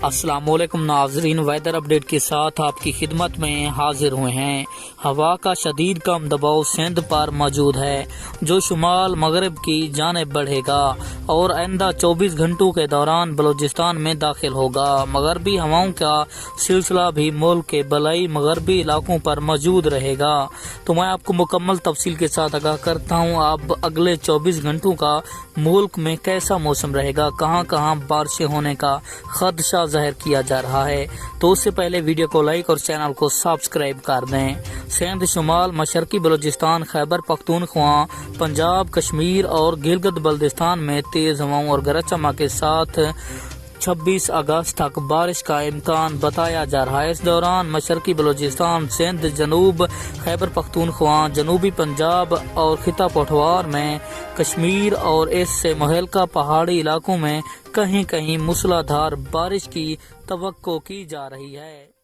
السلام علیکم ناظرین، ویدر اپڈیٹ کے ساتھ آپ کی خدمت میں حاضر ہوئے ہیں۔ ہوا کا شدید کم دباؤ سندھ پر موجود ہے جو شمال مغرب کی جانب بڑھے گا اور آئندہ 24 گھنٹوں کے دوران بلوچستان میں داخل ہوگا۔ مغربی ہواؤں کا سلسلہ بھی ملک کے بالائی مغربی علاقوں پر موجود رہے گا۔ تو میں آپ کو مکمل تفصیل کے ساتھ آگاہ کرتا ہوں اب اگلے 24 گھنٹوں کا ملک میں کیسا موسم رہے گا، کہاں کہاں بارشیں ہونے کا خدشہ ظاہر کیا جا رہا ہے۔ تو اس سے پہلے ویڈیو کو لائک اور چینل کو سبسکرائب کر دیں۔ سندھ، شمال مشرقی بلوچستان، خیبر پختونخوا، پنجاب، کشمیر اور گلگت بلتستان میں تیز ہواؤں اور گرج چمک کے ساتھ 26 اگست تک بارش کا امکان بتایا جا رہا ہے۔ اس دوران مشرقی بلوچستان، سندھ، جنوب خیبر پختونخوا، جنوبی پنجاب اور خطہ پٹوار میں، کشمیر اور اس سے متعلقہ پہاڑی علاقوں میں کہیں کہیں موسلادھار بارش کی توقع کی جا رہی ہے۔